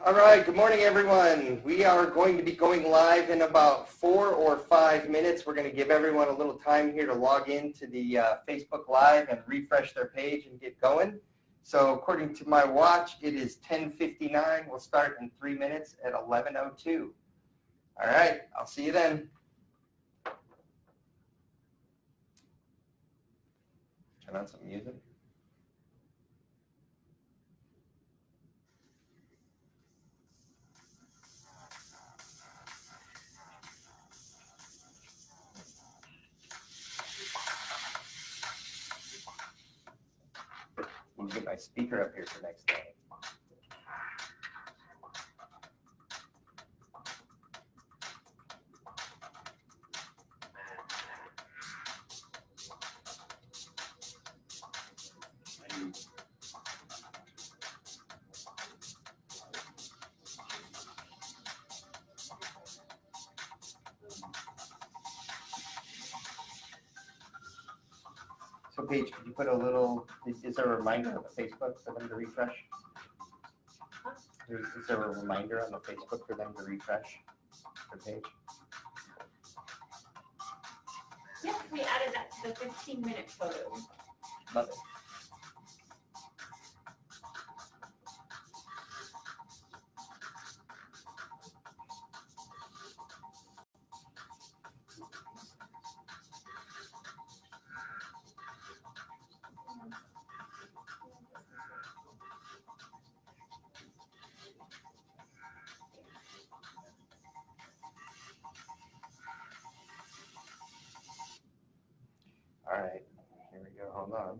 All right, good morning, everyone. We are going to be going live in about 4 or 5 minutes. We're going to give everyone a little time here to log into the Facebook Live and refresh their page and get going. So according to my watch, it is 10:59. We'll start in 3 minutes at 11:02. All right, I'll see you then. Turn on some music. I'm going to get my speaker up here for next time. So Paige, could you put a little, is there a reminder on the Facebook for them to refresh? Is there a reminder on the Facebook for them to refresh their page? Yep, we added that to the 15-minute photo. Love it. All right, here we go. Hold on.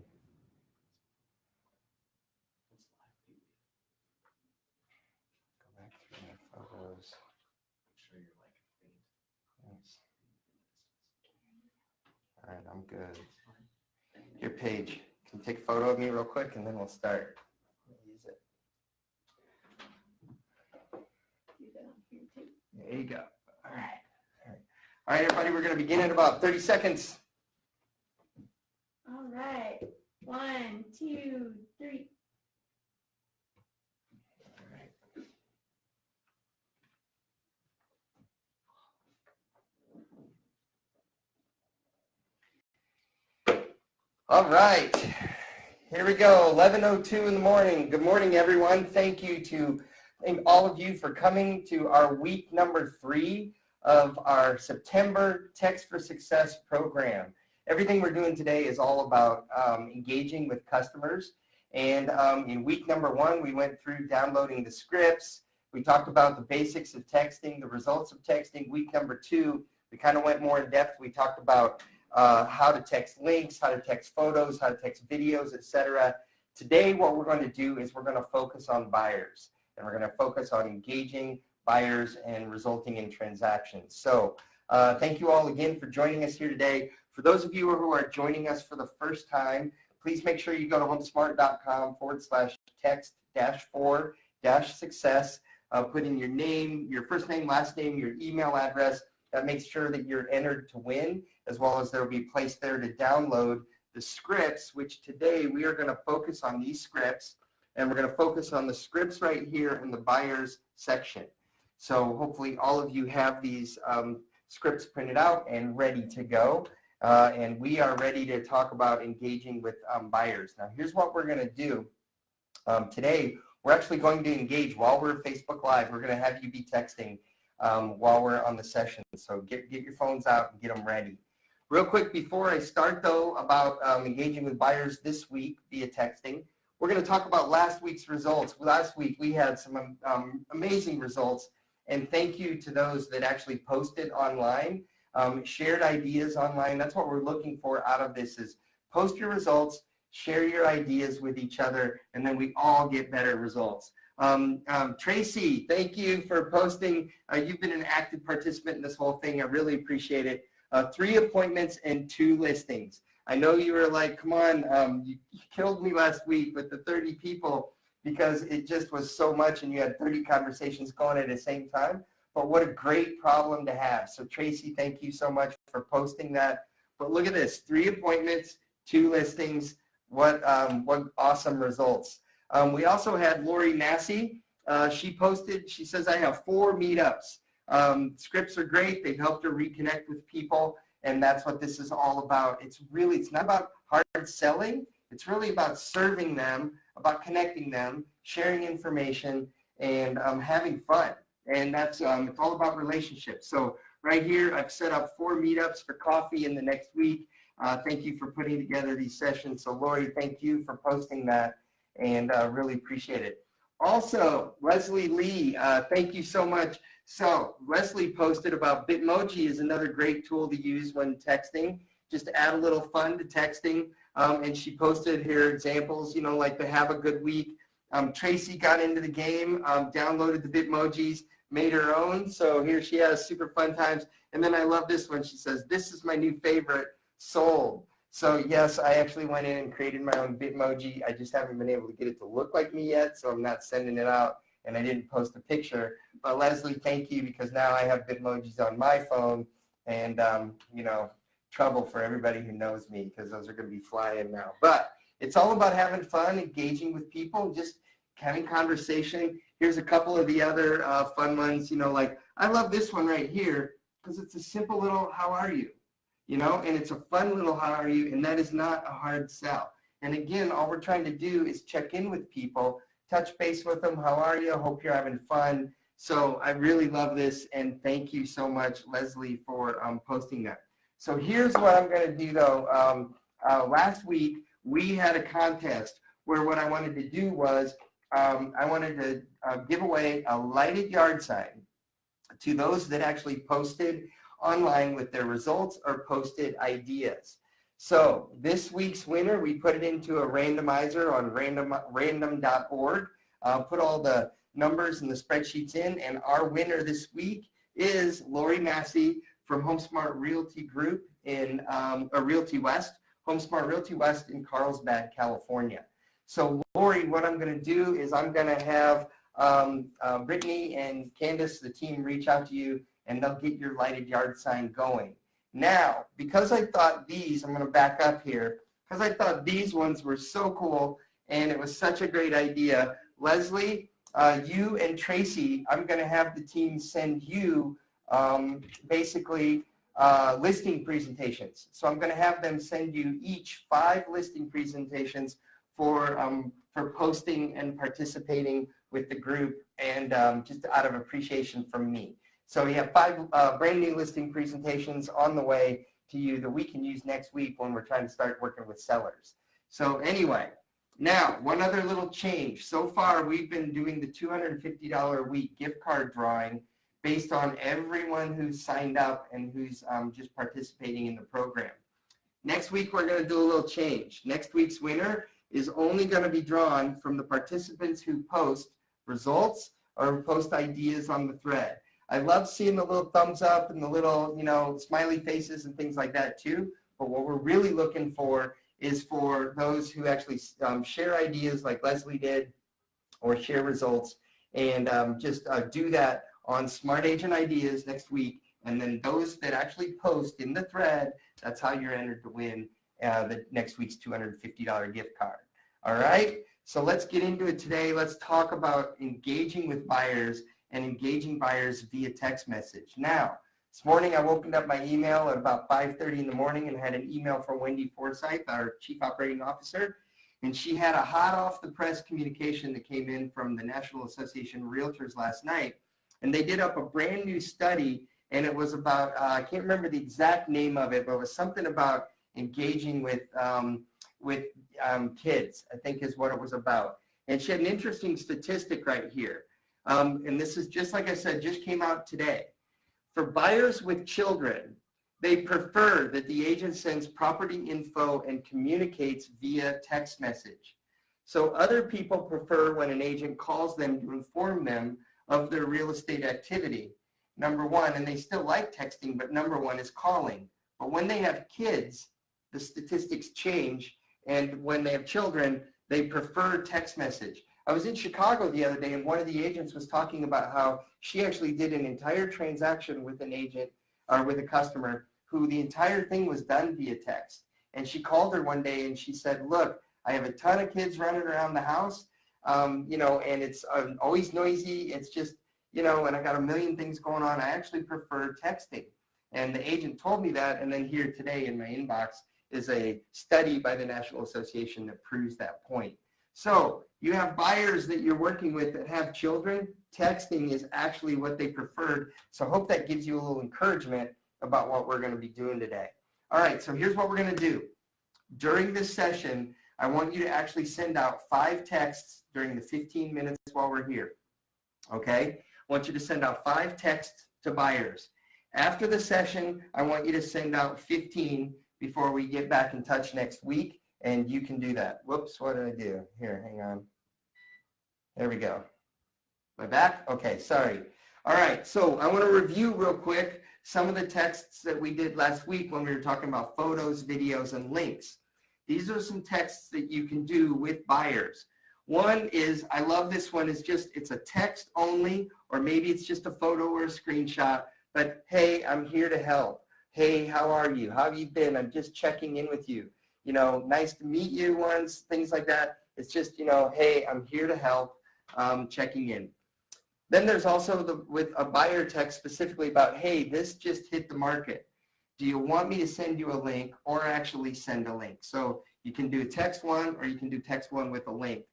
Go back through my photos. Yes. All right, I'm good. Here, Paige, can you take a photo of me real quick, and then we'll start. Use it. There you go. All right. All right, everybody, we're going to begin in about 30 seconds. All right. 1, 2, 3. All right, here we go, 11:02 in the morning. Good morning, everyone. Thank all of you for coming to our week number 3 of our September Text for Success program. Everything we're doing today is all about engaging with customers. And in week number 1, we went through downloading the scripts. We talked about the basics of texting, the results of texting. Week number 2, we kind of went more in depth. We talked about how to text links, how to text photos, how to text videos, etc. Today, what we're going to do is we're going to focus on buyers, and we're going to focus on engaging buyers and resulting in transactions. So thank you all again for joining us here today. For those of you who are joining us for the first time, please make sure you go to homesmart.com/text-4-success. Put in your name, your first name, last name, your email address. That makes sure that you're entered to win, as well as there will be a place there to download the scripts, which today we are going to focus on these scripts, and we're going to focus on the scripts right here in the buyers section. So hopefully all of you have these scripts printed out and ready to go, and we are ready to talk about engaging with buyers. Now here's what we're going to do. Today we're actually going to engage while we're Facebook Live. We're going to have you be texting while we're on the session. So get your phones out and get them ready. Real quick before I start, though, about engaging with buyers this week via texting, we're going to talk about last week's results. Last week we had some amazing results, and thank you to those that actually posted online, shared ideas online. That's what we're looking for out of this, is post your results, share your ideas with each other, and then we all get better results. Tracy, thank you for posting. You've been an active participant in this whole thing. I really appreciate it. 3 appointments and 2 listings. I know you were like, come on, you killed me last week with the 30 people because it just was so much and you had 30 conversations going at the same time. But what a great problem to have. So Tracy, thank you so much for posting that. But look at this, 3 appointments, 2 listings. What awesome results. We also had Lori Massey. she posted, she says, I have 4 meetups. Scripts are great. They've helped her reconnect with people, and that's what this is all about. It's not about hard selling. It's really about serving them, about connecting them, sharing information, and having fun. And that's it's all about relationships. So right here, I've set up 4 meetups for coffee in the next week. Thank you for putting together these sessions. So Lori, thank you for posting that, and really appreciate it. Also, Leslie Lee, thank you so much. So Leslie posted about Bitmoji is another great tool to use when texting, just to add a little fun to texting. And she posted here examples, like the have a good week. Tracy got into the game, downloaded the Bitmojis, made her own. So here she has super fun times. And then I love this one. She says, this is my new favorite, sold. So yes, I actually went in and created my own Bitmoji. I just haven't been able to get it to look like me yet, so I'm not sending it out, and I didn't post a picture. But Leslie, thank you, because now I have Bitmojis on my phone, and trouble for everybody who knows me, because those are going to be flying now. But it's all about having fun, engaging with people, just having conversation. Here's a couple of the other fun ones. Like I love this one right here because it's a simple little "How are you?" And it's a fun little "How are you?" and that is not a hard sell. And again, all we're trying to do is check in with people, touch base with them. How are you? Hope you're having fun. So I really love this, and thank you so much, Leslie, for posting that. So here's what I'm going to do, though. Last week, we had a contest where what I wanted to do was I wanted to give away a lighted yard sign to those that actually posted online with their results or posted ideas. So this week's winner, we put it into a randomizer on random.org, put all the numbers and the spreadsheets in, and our winner this week is Lori Massey from HomeSmart Realty Group in Realty West, HomeSmart Realty West in Carlsbad, California. So Lori, what I'm going to do is I'm going to have Brittany and Candace, the team, reach out to you, and they'll get your lighted yard sign going. Now, because I thought these, I'm going to back up here, because I thought these ones were so cool and it was such a great idea. Leslie, you and Tracy, I'm going to have the team send you basically listing presentations. So I'm going to have them send you each 5 listing presentations for posting and participating with the group, and just out of appreciation from me. So we have 5 brand new listing presentations on the way to you that we can use next week when we're trying to start working with sellers. So anyway, now one other little change. So far we've been doing the $250 a week gift card drawing based on everyone who's signed up and who's just participating in the program. Next week we're going to do a little change. Next week's winner is only going to be drawn from the participants who post results or post ideas on the thread. I love seeing the little thumbs up and the little, smiley faces and things like that too. But what we're really looking for is for those who actually share ideas like Leslie did, or share results, and just do that on Smart Agent Ideas next week. And then those that actually post in the thread, that's how you're entered to win the next week's $250 gift card. All right, so let's get into it today. Let's talk about engaging with buyers and engaging buyers via text message. Now, this morning I opened up my email at about 5:30 in the morning and had an email from Wendy Forsyth, our Chief Operating Officer, and she had a hot off the press communication that came in from the National Association of Realtors last night, and they did up a brand new study, and it was about, I can't remember the exact name of it, but it was something about engaging with kids, I think is what it was about. And she had an interesting statistic right here. And this is just like I said, just came out today. For buyers with children, they prefer that the agent sends property info and communicates via text message. So other people prefer when an agent calls them to inform them of their real estate activity. Number one, and they still like texting, but number one is calling. But when they have kids, the statistics change, and when they have children, they prefer text message. I was in Chicago the other day, and one of the agents was talking about how she actually did an entire transaction with an agent or with a customer who the entire thing was done via text. And she called her one day and she said, look, I have a ton of kids running around the house. and it's always noisy. It's just, and I got a million things going on. I actually prefer texting. And the agent told me that, and then here today in my inbox is a study by the National Association that proves that point. So you have buyers that you're working with that have children. Texting is actually what they preferred. So I hope that gives you a little encouragement about what we're going to be doing today. All right, so here's what we're going to do. During this session, I want you to actually send out 5 texts during the 15 minutes while we're here. Okay? I want you to send out 5 texts to buyers. After the session, I want you to send out 15 before we get back in touch next week, and you can do that. Whoops, what did I do? Here, hang on. There we go. Am I back? Okay, sorry. All right, so I want to review real quick some of the texts that we did last week when we were talking about photos, videos, and links. These are some texts that you can do with buyers. One is, I love this one, it's a text only, or maybe it's just a photo or a screenshot, but hey, I'm here to help. Hey, how are you? How have you been? I'm just checking in with you. Nice to meet you once, things like that. It's just, hey, I'm here to help, checking in. Then there's also with a buyer text specifically about, hey, this just hit the market. Do you want me to send you a link or actually send a link? So you can do text one, or you can do text one with a link.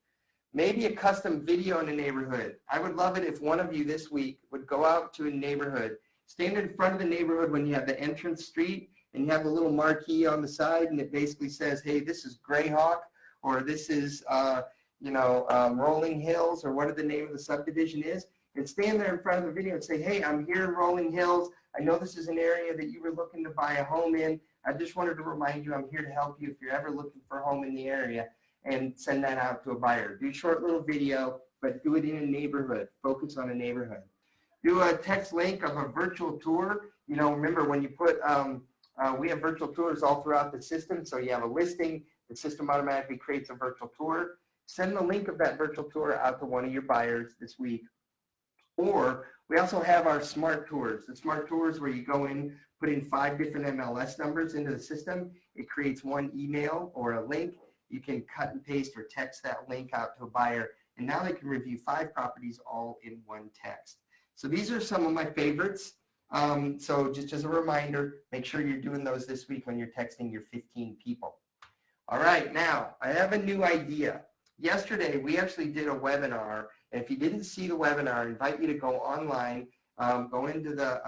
Maybe a custom video in a neighborhood. I would love it if one of you this week would go out to a neighborhood, stand in front of the neighborhood when you have the entrance street, and you have a little marquee on the side, and it basically says, hey, this is Greyhawk, or this is, Rolling Hills, or what the name of the subdivision is, and stand there in front of the video and say, hey, I'm here in Rolling Hills. I know this is an area that you were looking to buy a home in. I just wanted to remind you I'm here to help you if you're ever looking for a home in the area, and send that out to a buyer. Do a short little video, but do it in a neighborhood. Focus on a neighborhood. Do a text link of a virtual tour. Remember when you put, we have virtual tours all throughout the system. So you have a listing, the system automatically creates a virtual tour. Send the link of that virtual tour out to one of your buyers this week. Or we also have our smart tours. The smart tours where you go in, put in 5 different MLS numbers into the system. It creates one email or a link. You can cut and paste or text that link out to a buyer, and now they can review 5 properties all in one text. So these are some of my favorites. So just as a reminder, make sure you're doing those this week when you're texting your 15 people. All right, now I have a new idea. Yesterday, we actually did a webinar, and if you didn't see the webinar, I invite you to go online, go into the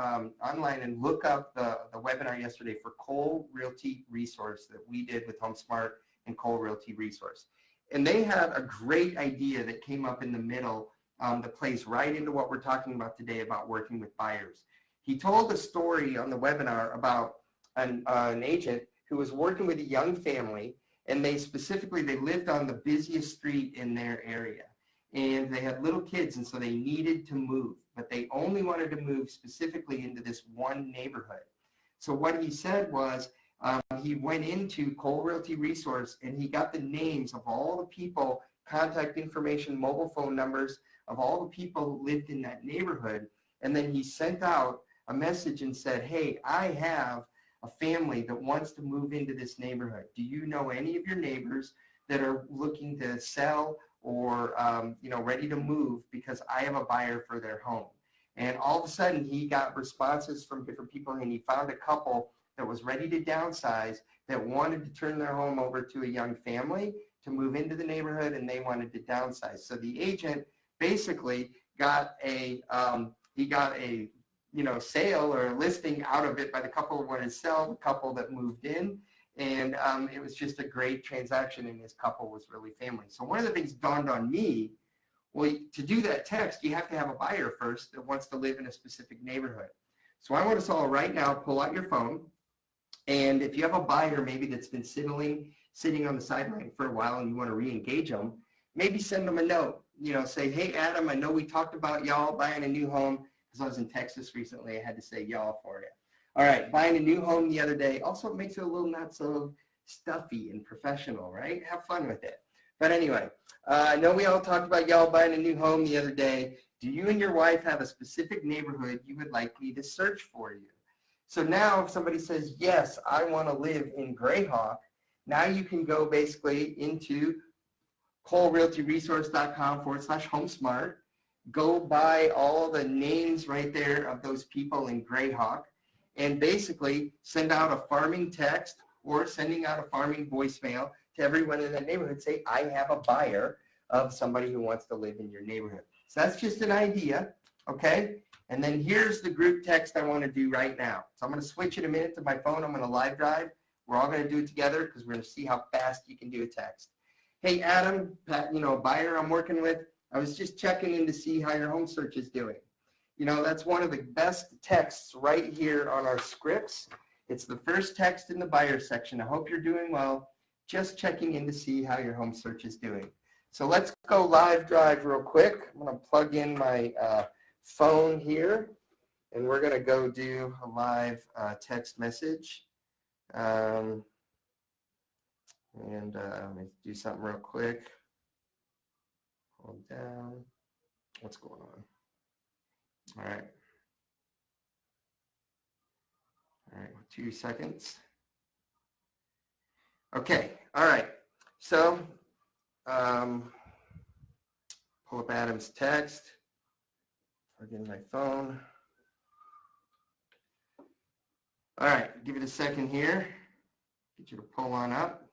online and look up the webinar yesterday for Cole Realty Resource that we did with HomeSmart and Cole Realty Resource. And they had a great idea that came up in the middle that plays right into what we're talking about today about working with buyers. He told a story on the webinar about an agent who was working with a young family, and they lived on the busiest street in their area. And they had little kids, and so they needed to move, but they only wanted to move specifically into this one neighborhood. So what he said was, he went into Cole Realty Resource and he got the names of all the people, contact information, mobile phone numbers of all the people who lived in that neighborhood. And then he sent out a message and said, hey, I have a family that wants to move into this neighborhood. Do you know any of your neighbors that are looking to sell or ready to move, because I have a buyer for their home? And all of a sudden he got responses from different people, and he found a couple that was ready to downsize, that wanted to turn their home over to a young family to move into the neighborhood, and they wanted to downsize. So the agent basically got a sale or a listing out of it by the couple who wanted to sell, the couple that moved in, and it was just a great transaction, and his couple was really family. So one of the things dawned on me, well, to do that text, you have to have a buyer first that wants to live in a specific neighborhood. So I want us all right now, pull out your phone. And if you have a buyer maybe that's been sitting on the sideline for a while and you want to re-engage them, maybe send them a note. Say, hey, Adam, I know we talked about y'all buying a new home, because I was in Texas recently. I had to say y'all for you. All right, buying a new home the other day. Also, it makes it a little not so stuffy and professional, right? Have fun with it. But anyway, I know we all talked about y'all buying a new home the other day. Do you and your wife have a specific neighborhood you would like me to search for you? So now if somebody says, yes, I want to live in Greyhawk, now you can go basically into colerealtyresource.com/homesmart. Go buy all the names right there of those people in Greyhawk and basically send out a farming text or sending out a farming voicemail to everyone in that neighborhood. Say, I have a buyer of somebody who wants to live in your neighborhood. So that's just an idea, okay? And then here's the group text I want to do right now. So I'm going to switch in a minute to my phone. I'm going to live drive. We're all going to do it together because we're going to see how fast you can do a text. Hey, Adam, buyer I'm working with, I was just checking in to see how your home search is doing. That's one of the best texts right here on our scripts. It's the first text in the buyer section. I hope you're doing well. Just checking in to see how your home search is doing. So let's go live drive real quick. I'm going to plug in my phone here, and we're going to go do a live text message. Let me do something real quick. Hold down. What's going on? All right. All right, 2 seconds. Okay, all right. So pull up Adam's text. Plug in my phone. All right, give it a second here. Get you to pull on up.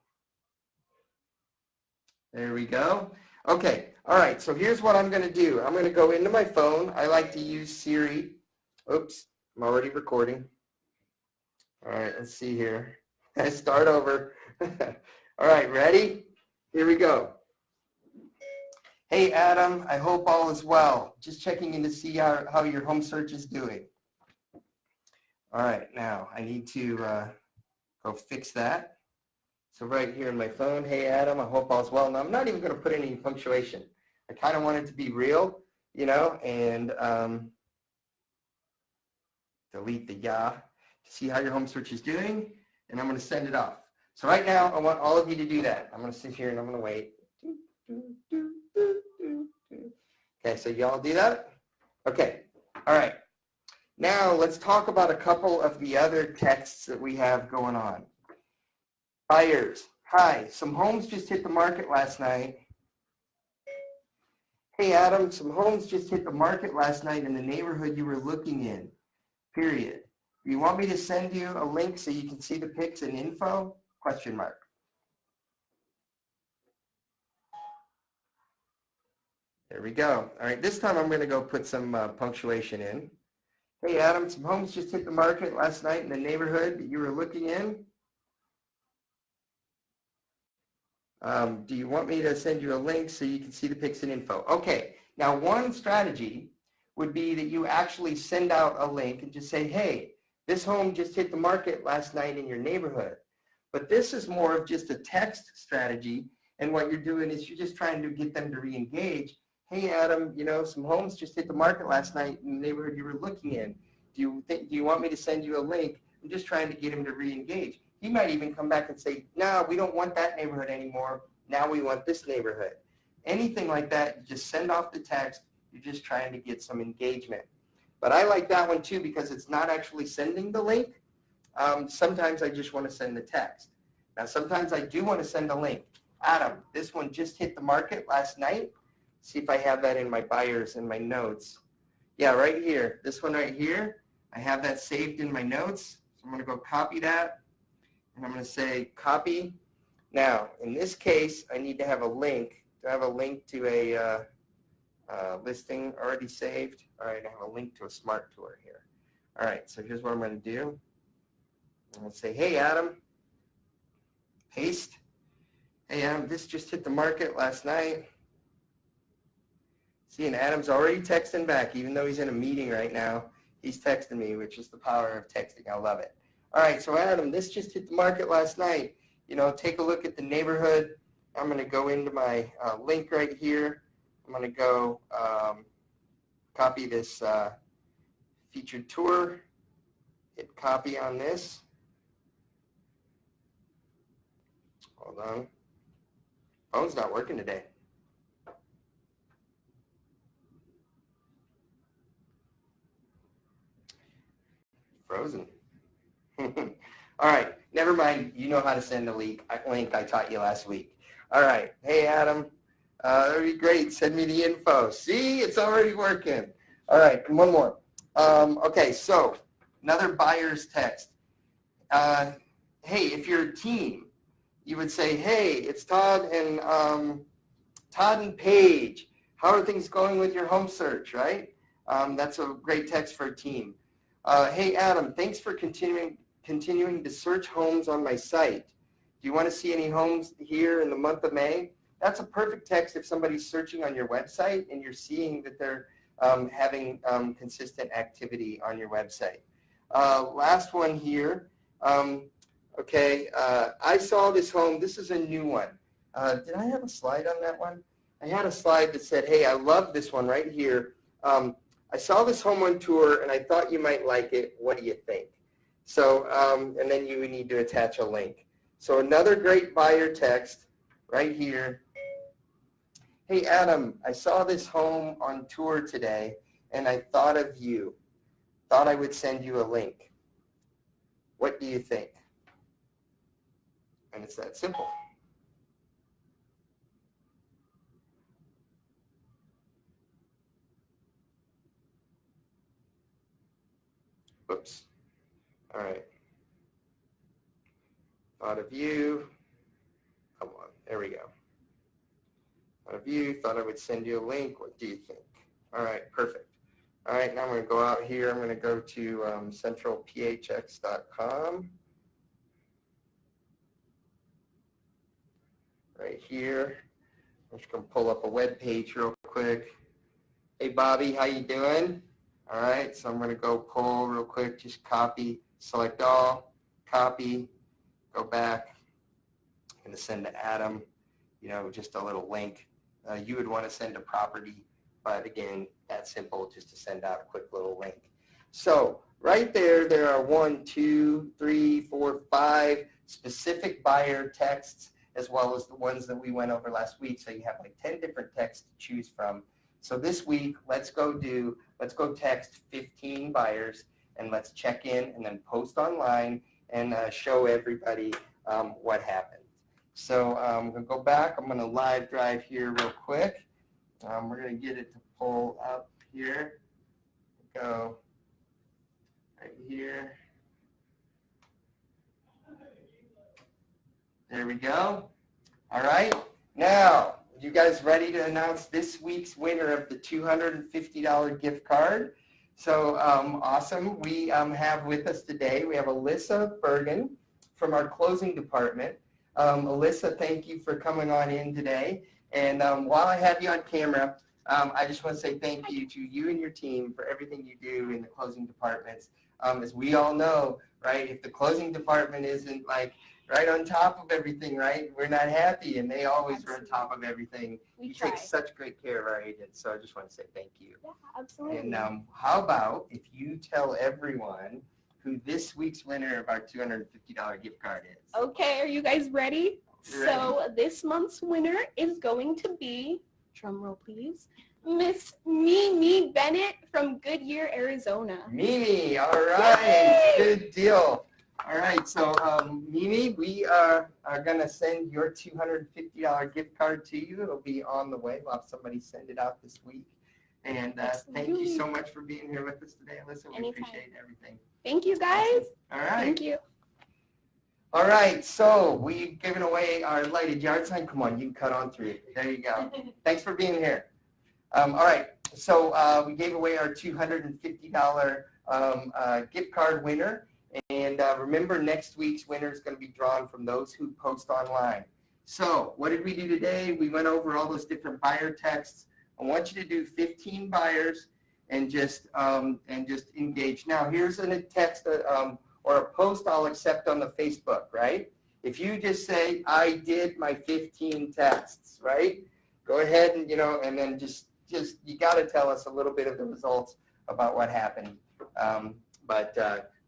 There we go. Okay, all right, so here's what I'm going to do. I'm going to go into my phone. I like to use Siri. Oops, I'm already recording. All right, let's see here. I start over. All right, ready? Here we go. Hey, Adam, I hope all is well. Just checking in to see how your home search is doing. All right, now I need to go fix that. So right here in my phone, hey, Adam, I hope all's well. Now, I'm not even going to put any punctuation. I kind of want it to be real, and delete the "ya" to see how your home search is doing, and I'm going to send it off. So right now, I want all of you to do that. I'm going to sit here and I'm going to wait. Okay, so y'all do that? Okay, all right. Now let's talk about a couple of the other texts that we have going on. Buyers, hi, some homes just hit the market last night. Hey, Adam, some homes just hit the market last night in the neighborhood you were looking in, period. Do you want me to send you a link so you can see the pics and info? Question mark. There we go. All right, this time I'm going to go put some punctuation in. Hey, Adam, some homes just hit the market last night in the neighborhood that you were looking in. Do you want me to send you a link so you can see the pics and info? Okay, now one strategy would be that you actually send out a link and just say, hey, this home just hit the market last night in your neighborhood. But this is more of just a text strategy, and what you're doing is you're just trying to get them to re-engage. Hey, Adam, some homes just hit the market last night in the neighborhood you were looking in. Do you want me to send you a link? I'm just trying to get him to re-engage. He might even come back and say, no, we don't want that neighborhood anymore. Now we want this neighborhood. Anything like that, you just send off the text. You're just trying to get some engagement. But I like that one too because it's not actually sending the link. Sometimes I just want to send the text. Now sometimes I do want to send a link. Adam, this one just hit the market last night. See if I have that in my buyers and my notes. Yeah, right here. This one right here. I have that saved in my notes. So I'm going to go copy that. And I'm going to say copy. Now, in this case, I need to have a link. Do I have a link to a listing already saved? All right, I have a link to a smart tour here. All right, so here's what I'm going to do. I'm going to say, hey, Adam. Paste. Hey, Adam, this just hit the market last night. See, and Adam's already texting back, even though he's in a meeting right now. He's texting me, which is the power of texting. I love it. All right, so Adam, this just hit the market last night. Take a look at the neighborhood. I'm going to go into my link right here. I'm going to go copy this featured tour, hit copy on this. Hold on. Phone's not working today. Frozen. All right, never mind. You know how to send a link I taught you last week. All right. Hey, Adam. That'd be great. Send me the info. See, it's already working. All right, and one more. Okay, so another buyer's text. Hey, if you're a team, you would say, hey, it's Todd and Paige. How are things going with your home search, right? That's a great text for a team. Hey, Adam, thanks for continuing to search homes on my site. Do you want to see any homes here in the month of May? That's a perfect text if somebody's searching on your website and you're seeing that they're having consistent activity on your website. Last one here. Okay, I saw this home. This is a new one. Did I have a slide on that one? I had a slide that said, hey, I love this one right here. I saw this home on tour and I thought you might like it. What do you think? So, and then you would need to attach a link. So another great buyer text right here. Hey, Adam, I saw this home on tour today and I thought of you. Thought I would send you a link. What do you think? And it's that simple. Whoops. All right. Thought of you. Come on. There we go. Thought of you. Thought I would send you a link. What do you think? All right. Perfect. All right. Now I'm going to go out here. I'm going to go to centralphx.com. Right here. I'm just going to pull up a web page real quick. Hey, Bobby, how you doing? All right, so I'm going to go pull real quick, just copy, select all, copy, go back. I'm going to send to Adam, just a little link. You would want to send a property, but again, that's simple, just to send out a quick little link. So right there are 1, 2, 3, 4, 5 specific buyer texts, as well as the ones that we went over last week. So you have like 10 different texts to choose from. So this week, let's go text 15 buyers and let's check in and then post online and show everybody what happened. So I'm going to go back. I'm going to live drive here real quick. We're going to get it to pull up here. Go right here. There we go. All right. Now, you guys ready to announce this week's winner of the $250 gift card? So awesome. We have with us today, we have Alyssa Bergen from our closing department. Alyssa, thank you for coming on in today. And while I have you on camera, I just want to say thank you to you and your team for everything you do in the closing departments. As we all know, right, if the closing department isn't like right on top of everything, right, we're not happy, and they always are on top of everything. You take such great care of our agents, so I just want to say thank you. Yeah, absolutely. And how about if you tell everyone who this week's winner of our $250 gift card is? Okay, are you guys ready? Ready. So this month's winner is going to be, drum roll please, Miss Mimi Bennett from Goodyear, Arizona. Mimi, all right, good deal. All right, so Mimi, we are going to send your $250 gift card to you. It'll be on the way. We'll have somebody send it out this week. And thank you so much for being here with us today, Alyssa. We appreciate everything. Thank you, guys. All right. Thank you. All right, so we've given away our lighted yard sign. Come on, you can cut on through. There you go. Thanks for being here. All right, so we gave away our $250 gift card winner. And remember, next week's winner is going to be drawn from those who post online. So what did we do today? We went over all those different buyer texts. I want you to do 15 buyers and just engage. Now, here's a text or a post I'll accept on the Facebook, right? If you just say, I did my 15 texts, right? Go ahead and, and then just you got to tell us a little bit of the results about what happened.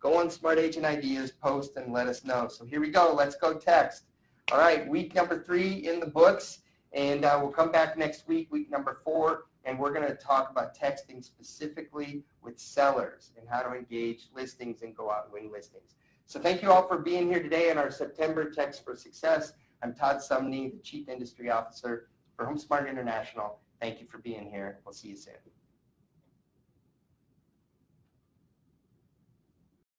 Go on Smart Agent Ideas, post, and let us know. So here we go. Let's go text. All right, week number 3 in the books, and we'll come back next week, week number 4, and we're going to talk about texting specifically with sellers and how to engage listings and go out and win listings. So thank you all for being here today in our September Text for Success. I'm Todd Sumney, the Chief Industry Officer for HomeSmart International, thank you for being here. We'll see you soon.